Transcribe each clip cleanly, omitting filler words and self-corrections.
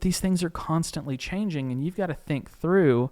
these things are constantly changing, and you've got to think through,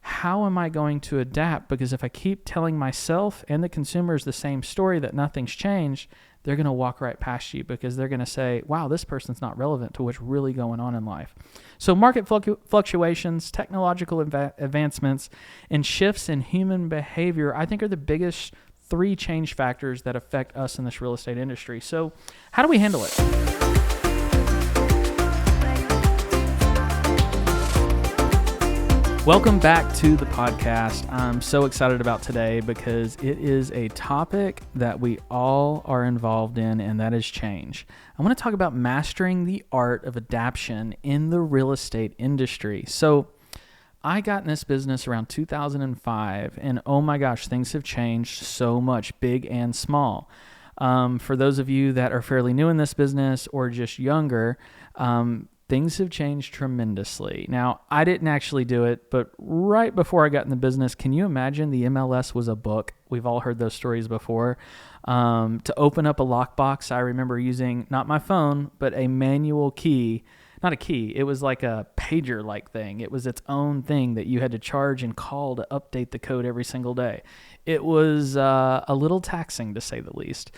how am I going to adapt? Because if I keep telling myself and the consumers the same story that nothing's changed, they're going to walk right past you because they're going to say, wow, this person's not relevant to what's really going on in life. So market fluctuations, technological advancements, and shifts in human behavior, I think, are the biggest 3 change factors that affect us in this real estate industry. So how do we handle it? Welcome back to the podcast. I'm so excited about today because it is a topic that we all are involved in, and that is change. I want to talk about mastering the art of adaptation in the real estate industry. So I got in this business around 2005, and oh my gosh, things have changed so much, big and small. For those of you that are fairly new in this business or just younger, things have changed tremendously. Now, I didn't actually do it, but right before I got in the business, can you imagine the MLS was a book? We've all heard those stories before. To open up a lockbox, I remember using, not my phone, but a manual key. Not a key. It was like a pager-like thing. It was its own thing that you had to charge and call to update the code every single day. It was a little taxing, to say the least.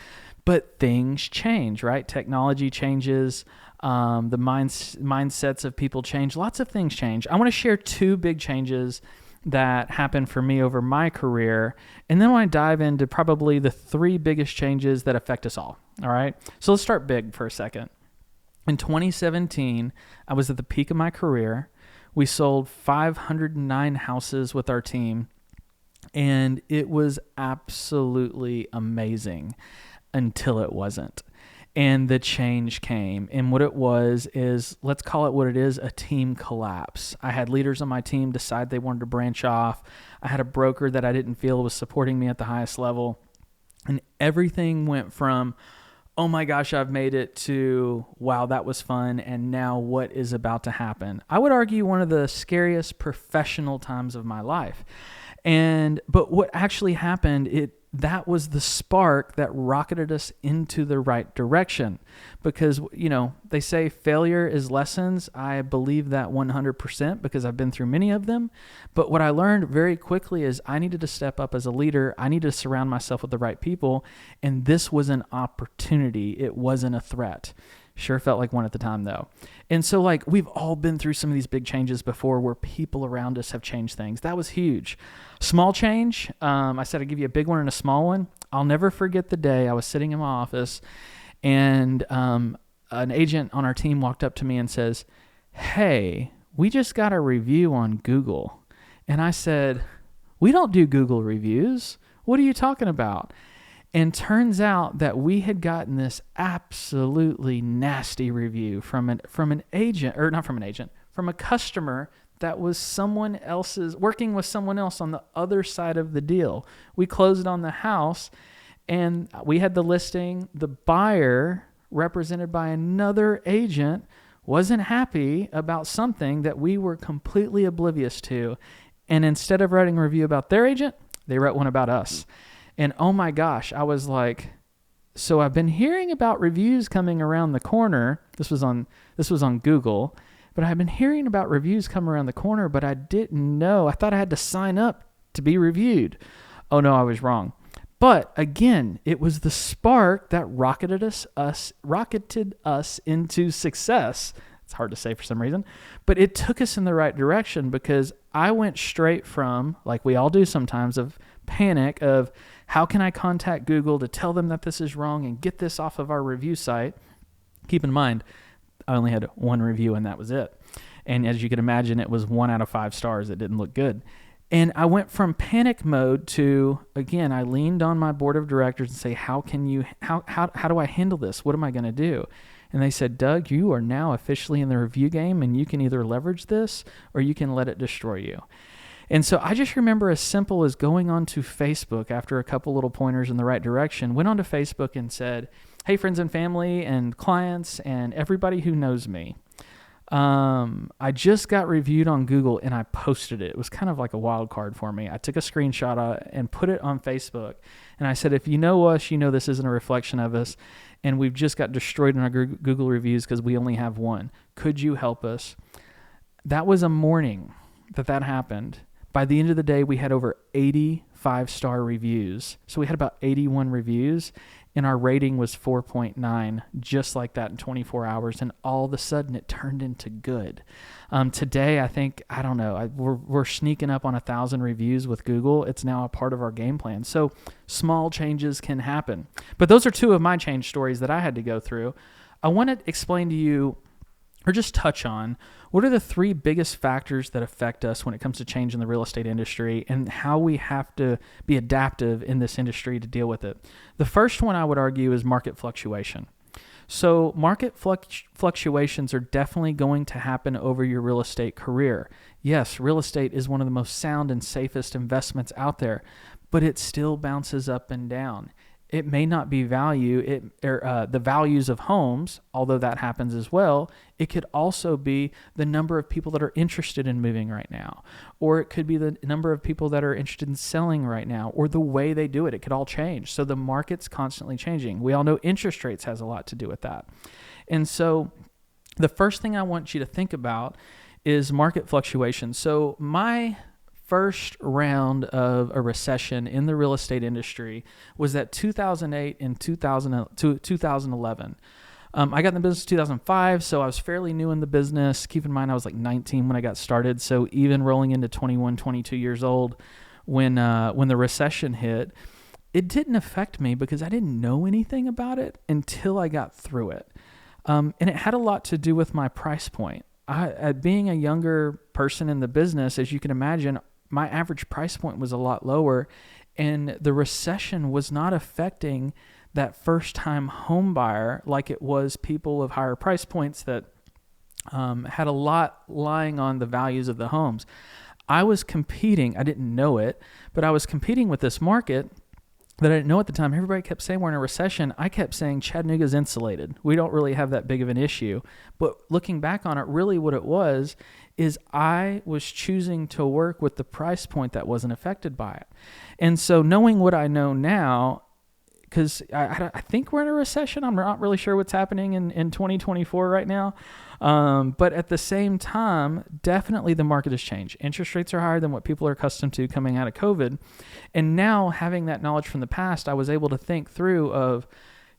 But things change, right? Technology changes. The mindsets of people change. Lots of things change. I want to share 2 big changes that happened for me over my career, and then I want to dive into probably the 3 biggest changes that affect us all. All right? So let's start big for a second. In 2017, I was at the peak of my career. We sold 509 houses with our team, and it was absolutely amazing until it wasn't. And the change came. And what it was is, let's call it what it is, a team collapse. I had leaders on my team decide they wanted to branch off. I had a broker that I didn't feel was supporting me at the highest level. And everything went from, oh my gosh, I've made it, to, wow, that was fun, and now what is about to happen? I would argue one of the scariest professional times of my life. But what actually happened, that was the spark that rocketed us into the right direction. Because, they say failure is lessons. I believe that 100% because I've been through many of them. But what I learned very quickly is I needed to step up as a leader. I needed to surround myself with the right people. And this was an opportunity. It wasn't a threat. Sure felt like one at the time, though. And so, we've all been through some of these big changes before where people around us have changed things. That was huge. Small change. I said I'd give you a big one and a small one. I'll never forget the day I was sitting in my office, and an agent on our team walked up to me and says, "Hey, we just got a review on Google." And I said, "We don't do Google reviews. What are you talking about?" And turns out that we had gotten this absolutely nasty review from a customer that was working with someone else on the other side of the deal. We closed on the house, and we had the listing. The buyer, represented by another agent, wasn't happy about something that we were completely oblivious to. And instead of writing a review about their agent, they wrote one about us. And oh my gosh, I was like, so I've been hearing about reviews coming around the corner. This was on Google, but I've been hearing about reviews come around the corner, but I didn't know. I thought I had to sign up to be reviewed. Oh no, I was wrong. But again, it was the spark that rocketed us into success. It's hard to say for some reason, but it took us in the right direction because I went straight from, like we all do sometimes, of panic of how can I contact Google to tell them that this is wrong and get this off of our review site. Keep in mind, I only had 1 review and that was it. And as you can imagine, it was 1 out of 5 stars. It didn't look good. And I went from panic mode to, again, I leaned on my board of directors and say, how do I handle this? What am I going to do? And they said, Doug, you are now officially in the review game, and you can either leverage this or you can let it destroy you. And so I just remember as simple as going onto Facebook after a couple little pointers in the right direction, went onto Facebook and said, hey, friends and family and clients and everybody who knows me, I just got reviewed on Google and I posted it. It was kind of like a wild card for me. I took a screenshot and put it on Facebook. And I said, if you know us, you know this isn't a reflection of us. and we've just got destroyed in our Google reviews because we only have one. Could you help us? That was a morning that happened. By the end of the day, we had over 80 5-star reviews. So we had about 81 reviews, and our rating was 4.9, just like that in 24 hours. And all of a sudden, it turned into good. Today, I don't know, we're sneaking up on 1,000 reviews with Google. It's now a part of our game plan. So small changes can happen. But those are two of my change stories that I had to go through. I want to explain to you, or just touch on, what are the 3 biggest factors that affect us when it comes to change in the real estate industry and how we have to be adaptive in this industry to deal with it. The first one I would argue is market fluctuation. So market fluctuations are definitely going to happen over your real estate career. Yes, real estate is one of the most sound and safest investments out there, but it still bounces up and down. It may not be the values of homes, although that happens as well. It could also be the number of people that are interested in moving right now, or it could be the number of people that are interested in selling right now, or the way they do it. It could all change. So the market's constantly changing. We all know interest rates has a lot to do with that. And so the first thing I want you to think about is market fluctuation. So my first round of a recession in the real estate industry was that 2008 and 2011. I got in the business in 2005, so I was fairly new in the business. Keep in mind, I was like 19 when I got started, so even rolling into 21, 22 years old when the recession hit, it didn't affect me because I didn't know anything about it until I got through it. And it had a lot to do with my price point. Being a younger person in the business, as you can imagine, my average price point was a lot lower, and the recession was not affecting that first-time home buyer like it was people of higher price points that had a lot lying on the values of the homes. I was competing, I didn't know it, but I was competing with this market that I didn't know at the time. Everybody kept saying we're in a recession. I kept saying Chattanooga's insulated. We don't really have that big of an issue. But looking back on it, really what it was is I was choosing to work with the price point that wasn't affected by it. And so knowing what I know now, because I think we're in a recession. I'm not really sure what's happening in 2024 right now. But at the same time, definitely the market has changed. Interest rates are higher than what people are accustomed to coming out of COVID. And now having that knowledge from the past, I was able to think through of,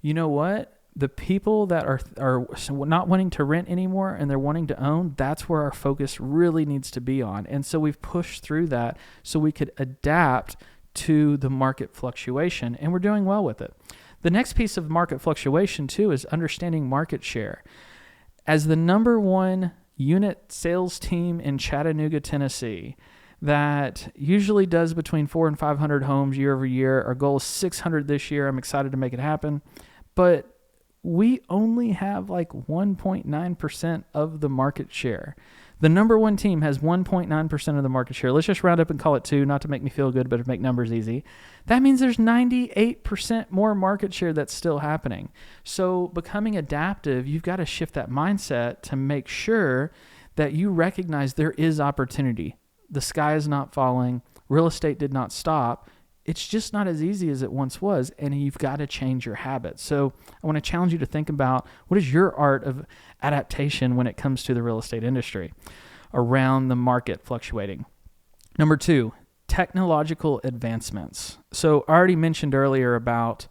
you know what? The people that are not wanting to rent anymore and they're wanting to own, that's where our focus really needs to be on. And so we've pushed through that so we could adapt to the market fluctuation, and we're doing well with it. The next piece of market fluctuation too is understanding market share. As the number one unit sales team in Chattanooga, Tennessee, that usually does between 400 and 500 homes year over year. Our goal is 600 this year. I'm excited to make it happen. But we only have like 1.9% of the market share. The number one team has 1.9% of the market share. Let's just round up and call it 2, not to make me feel good, but to make numbers easy. That means there's 98% more market share that's still happening. So becoming adaptive, you've got to shift that mindset to make sure that you recognize there is opportunity. The sky is not falling. Real estate did not stop. It's just not as easy as it once was, and you've got to change your habits. So I want to challenge you to think about what is your art of adaptation when it comes to the real estate industry around the market fluctuating. Number 2, technological advancements. So I already mentioned earlier about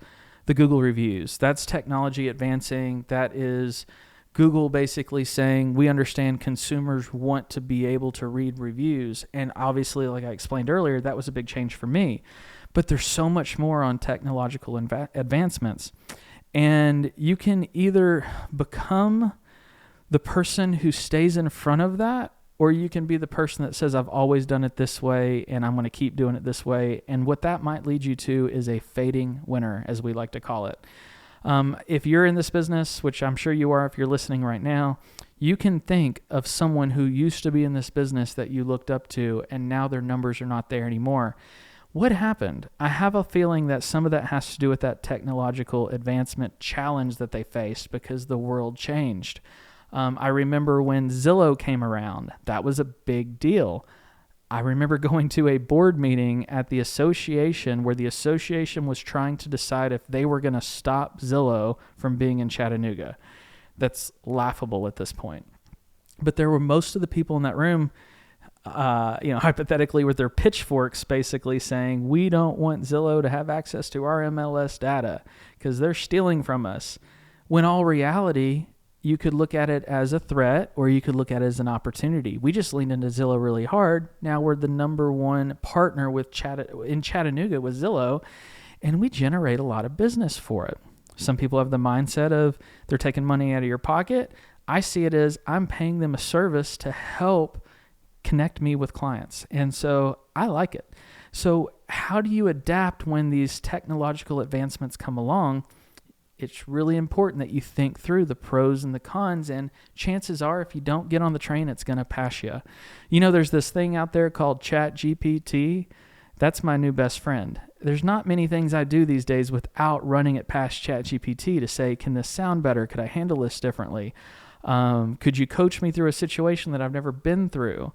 the Google reviews. That's technology advancing. That is Google basically saying, we understand consumers want to be able to read reviews. And obviously, like I explained earlier, that was a big change for me. But there's so much more on technological advancements. And you can either become the person who stays in front of that, or you can be the person that says, I've always done it this way, and I'm going to keep doing it this way. And what that might lead you to is a fading winner, as we like to call it. If you're in this business, which I'm sure you are if you're listening right now, you can think of someone who used to be in this business that you looked up to, and now their numbers are not there anymore. What happened? I have a feeling that some of that has to do with that technological advancement challenge that they faced because the world changed. I remember when Zillow came around, that was a big deal. I remember going to a board meeting at the association where the association was trying to decide if they were going to stop Zillow from being in Chattanooga. That's laughable at this point. But there were most of the people in that room, hypothetically with their pitchforks basically saying, we don't want Zillow to have access to our MLS data because they're stealing from us. When all reality, you could look at it as a threat or you could look at it as an opportunity. We just leaned into Zillow really hard. Now we're the number one partner in Chattanooga with Zillow, and we generate a lot of business for it. Some people have the mindset of they're taking money out of your pocket. I see it as I'm paying them a service to help connect me with clients. And so I like it. So how do you adapt when these technological advancements come along? It's really important that you think through the pros and the cons, and chances are if you don't get on the train, it's going to pass you. There's this thing out there called ChatGPT. That's my new best friend. There's not many things I do these days without running it past ChatGPT to say, can this sound better? Could I handle this differently? Could you coach me through a situation that I've never been through?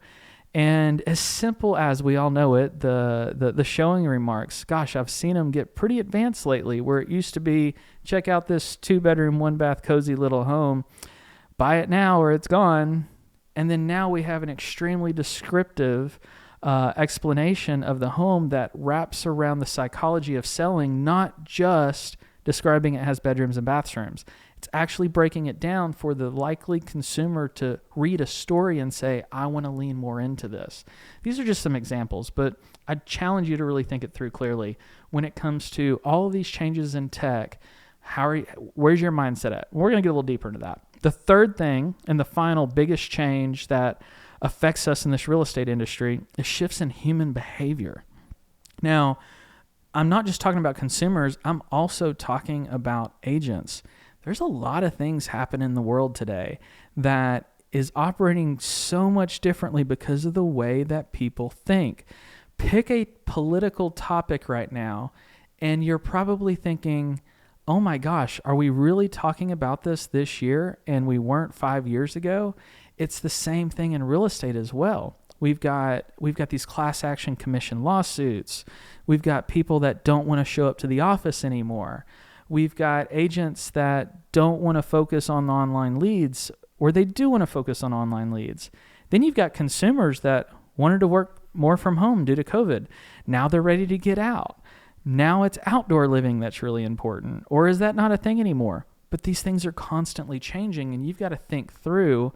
And as simple as we all know it, the showing remarks, gosh, I've seen them get pretty advanced lately, where it used to be, check out this 2-bedroom, 1-bath, cozy little home, buy it now or it's gone. And then now we have an extremely descriptive explanation of the home that wraps around the psychology of selling, not just describing it has bedrooms and bathrooms. It's actually breaking it down for the likely consumer to read a story and say, I want to lean more into this. These are just some examples, but I challenge you to really think it through clearly. When it comes to all of these changes in tech, where's your mindset at? We're going to get a little deeper into that. The third thing and the final biggest change that affects us in this real estate industry is shifts in human behavior. Now, I'm not just talking about consumers, I'm also talking about agents. There's a lot of things happening in the world today that is operating so much differently because of the way that people think. Pick a political topic right now, and you're probably thinking, oh my gosh, are we really talking about this year and we weren't 5 years ago? It's the same thing in real estate as well. We've got these class action commission lawsuits. We've got people that don't want to show up to the office anymore. We've got agents that don't want to focus on online leads, or they do want to focus on online leads. Then you've got consumers that wanted to work more from home due to COVID. Now they're ready to get out. Now it's outdoor living that's really important. Or is that not a thing anymore? But these things are constantly changing, and you've got to think through,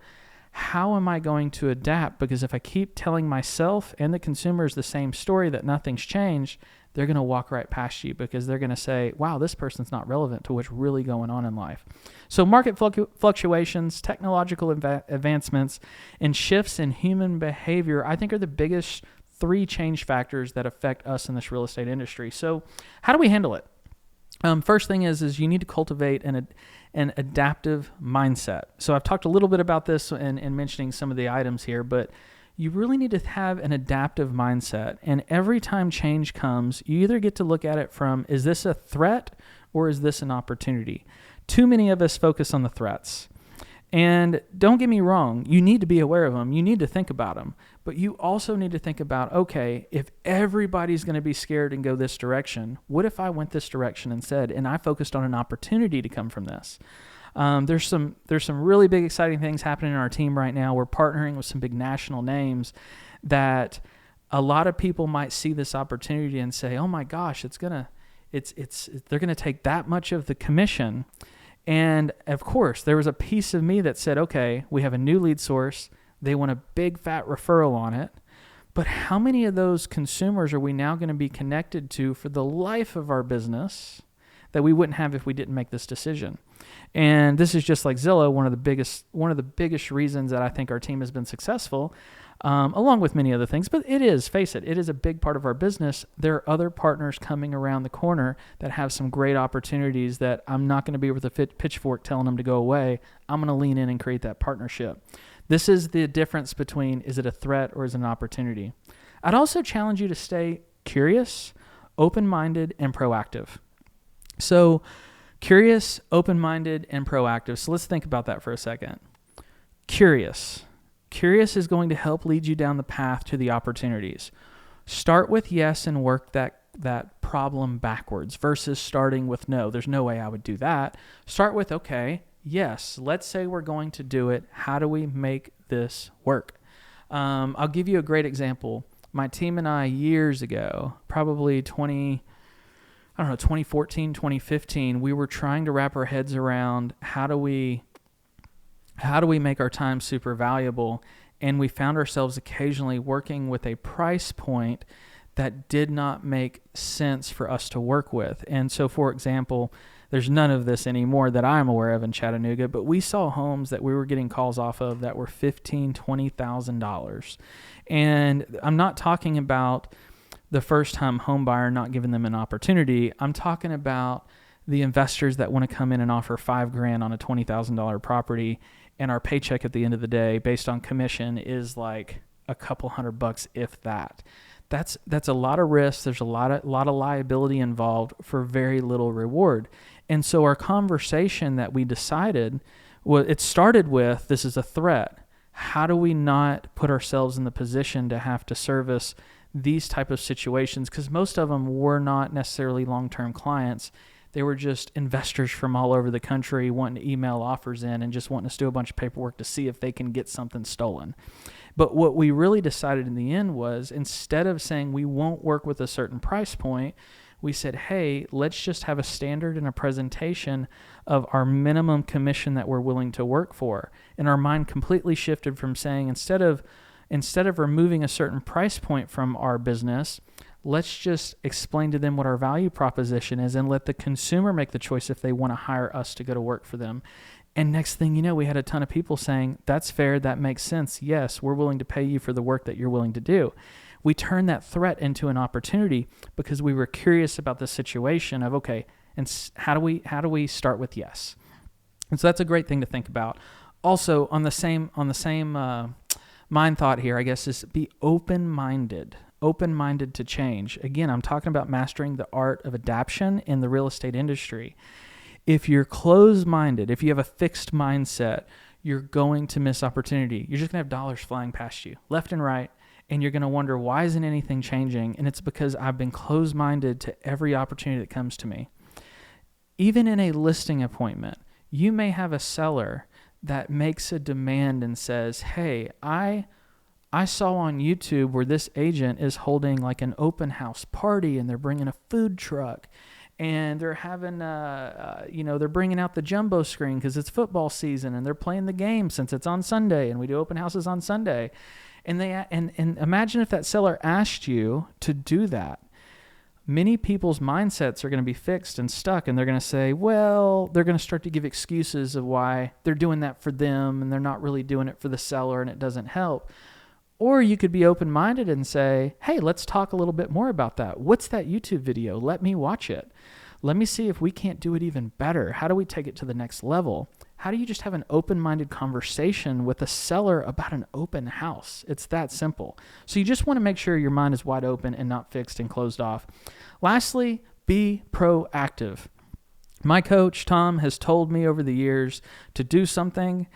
how am I going to adapt? Because if I keep telling myself and the consumers the same story that nothing's changed, they're going to walk right past you because they're going to say, wow, this person's not relevant to what's really going on in life. So market fluctuations, technological advancements, and shifts in human behavior, I think, are the biggest 3 change factors that affect us in this real estate industry. So how do we handle it? First thing is you need to cultivate an adaptive mindset. So I've talked a little bit about this in mentioning some of the items here, but you really need to have an adaptive mindset. And every time change comes, you either get to look at it from, is this a threat or is this an opportunity? Too many of us focus on the threats. And don't get me wrong, you need to be aware of them. You need to think about them. But you also need to think about, okay, if everybody's going to be scared and go this direction, what if I went this direction instead and I focused on an opportunity to come from this? There's some really big exciting things happening in our team right now. We're partnering with some big national names that a lot of people might see this opportunity and say, oh my gosh, they're gonna take that much of the commission. And of course, there was a piece of me that said, okay, we have a new lead source. They want a big fat referral on it. But how many of those consumers are we now going to be connected to for the life of our business that we wouldn't have if we didn't make this decision? And this is just like Zillow, one of the biggest reasons that I think our team has been successful, along with many other things. But it is a big part of our business. There are other partners coming around the corner that have some great opportunities that I'm not going to be with a pitchfork telling them to go away. I'm going to lean in and create that partnership. This is the difference between, is it a threat or is it an opportunity? I'd also challenge you to stay curious, open-minded, and proactive. So curious, open-minded, and proactive. So let's think about that for a second. Curious. Curious is going to help lead you down the path to the opportunities. Start with yes and work that problem backwards versus starting with no. There's no way I would do that. Start with, okay, yes, let's say we're going to do it. How do we make this work? I'll give you a great example. My team and I years ago, probably 2014, 2015, we were trying to wrap our heads around how do we make our time super valuable, and we found ourselves occasionally working with a price point that did not make sense for us to work with. And so, for example, there's none of this anymore that I'm aware of in Chattanooga, but we saw homes that we were getting calls off of that were $15,000, $20,000. And I'm not talking about the first-time home buyer not giving them an opportunity. I'm talking about the investors that want to come in and offer $5,000 on a $20,000 property, and our paycheck at the end of the day, based on commission, is like a couple $100, if that. That's a lot of risk. There's a lot of liability involved for very little reward. And so our conversation that we decided, well, it started with, this is a threat. How do we not put ourselves in the position to have to service these type of situations? Because most of them were not necessarily long-term clients. They were just investors from all over the country wanting to email offers in and just wanting us to do a bunch of paperwork to see if they can get something stolen. But what we really decided in the end was, instead of saying we won't work with a certain price point, we said, hey, let's just have a standard and a presentation of our minimum commission that we're willing to work for. And our mind completely shifted from saying, instead of removing a certain price point from our business, let's just explain to them what our value proposition is and let the consumer make the choice if they want to hire us to go to work for them. And next thing you know, we had a ton of people saying, that's fair, that makes sense. Yes, we're willing to pay you for the work that you're willing to do. We turned that threat into an opportunity because we were curious about the situation of, okay, and how do we start with yes? And so that's a great thing to think about. Also, on the same mind thought here, I guess, is be open-minded to change. Again, I'm talking about mastering the art of adaptation in the real estate industry. If you're closed-minded, if you have a fixed mindset, you're going to miss opportunity. You're just going to have dollars flying past you left and right, and you're going to wonder, why isn't anything changing? And it's because I've been closed-minded to every opportunity that comes to me. Even in a listing appointment, you may have a seller that makes a demand and says, hey, I saw on YouTube where this agent is holding like an open house party, and they're bringing a food truck, and they're having, they're bringing out the jumbo screen because it's football season, and they're playing the game since it's on Sunday, and we do open houses on Sunday. And imagine if that seller asked you to do that. Many people's mindsets are going to be fixed and stuck, and they're going to say, well, they're going to start to give excuses of why they're doing that for them, and they're not really doing it for the seller, and it doesn't help. Or you could be open-minded and say, hey, let's talk a little bit more about that. What's that YouTube video? Let me watch it. Let me see if we can't do it even better. How do we take it to the next level? How do you just have an open-minded conversation with a seller about an open house? It's that simple. So you just want to make sure your mind is wide open and not fixed and closed off. Lastly, be proactive. My coach, Tom, has told me over the years to do something,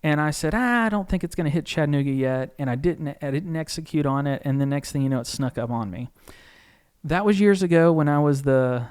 and I said, I don't think it's going to hit Chattanooga yet, and I didn't execute on it, and the next thing you know, it snuck up on me. That was years ago when I was the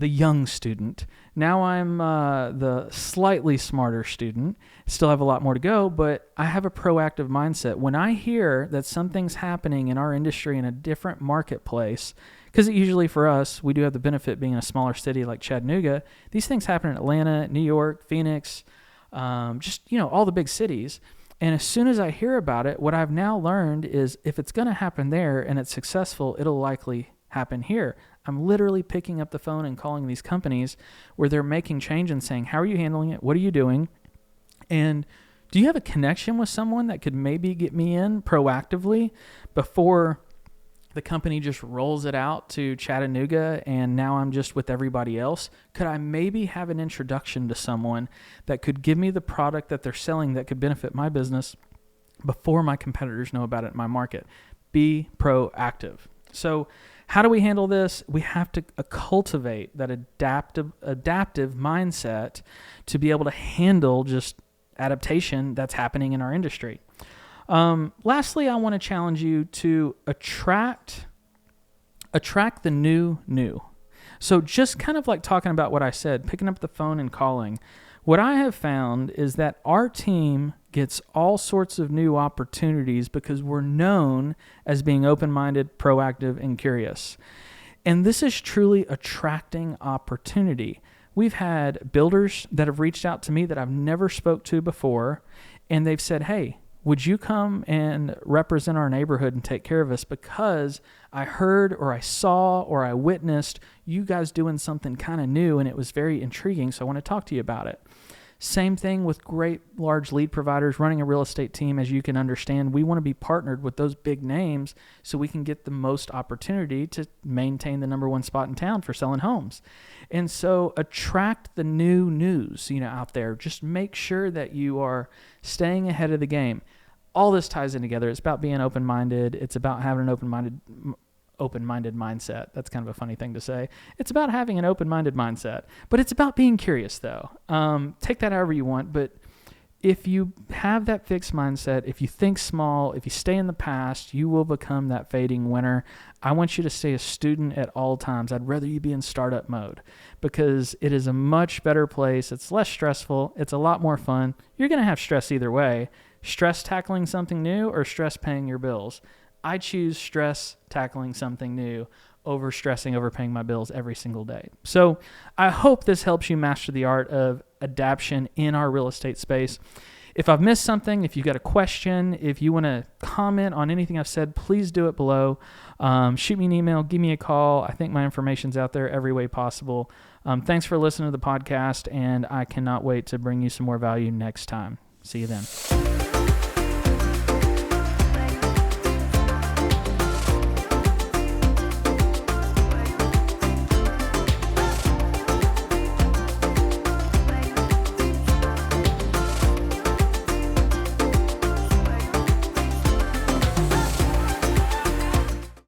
young student. Now I'm the slightly smarter student. Still have a lot more to go, but I have a proactive mindset. When I hear that something's happening in our industry in a different marketplace, because usually for us, we do have the benefit being in a smaller city like Chattanooga. These things happen in Atlanta, New York, Phoenix, all the big cities. And as soon as I hear about it, what I've now learned is if it's going to happen there and it's successful, it'll likely happen here. I'm literally picking up the phone and calling these companies where they're making change and saying, how are you handling it? What are you doing? And do you have a connection with someone that could maybe get me in proactively before the company just rolls it out to Chattanooga and now I'm just with everybody else? Could I maybe have an introduction to someone that could give me the product that they're selling that could benefit my business before my competitors know about it in my market? Be proactive. So how do we handle this? We have to cultivate that adaptive mindset to be able to handle just adaptation that's happening in our industry. Lastly, I want to challenge you to attract the new. So just kind of like talking about what I said, picking up the phone and calling. What I have found is that our team gets all sorts of new opportunities because we're known as being open-minded, proactive, and curious. And this is truly attracting opportunity. We've had builders that have reached out to me that I've never spoke to before, and they've said, hey, would you come and represent our neighborhood and take care of us because I heard or I saw or I witnessed you guys doing something kind of new and it was very intriguing, so I want to talk to you about it. Same thing with great large lead providers running a real estate team. As you can understand, we want to be partnered with those big names so we can get the most opportunity to maintain the number one spot in town for selling homes. And so attract the new news, out there. Just make sure that you are staying ahead of the game. All this ties in together. It's about being open-minded. It's about having an open-minded mindset. That's kind of a funny thing to say. It's about having an open-minded mindset, but it's about being curious though. Take that however you want, but if you have that fixed mindset, if you think small, if you stay in the past, you will become that fading winner. I want you to stay a student at all times. I'd rather you be in startup mode because it is a much better place. It's less stressful. It's a lot more fun. You're going to have stress either way. Stress tackling something new or stress paying your bills. I choose stress tackling something new over stressing over paying my bills every single day. So I hope this helps you master the art of adaptation in our real estate space. If I've missed something, if you've got a question, if you want to comment on anything I've said, please do it below. Shoot me an email, give me a call. I think my information's out there every way possible. Thanks for listening to the podcast, and I cannot wait to bring you some more value next time. See you then.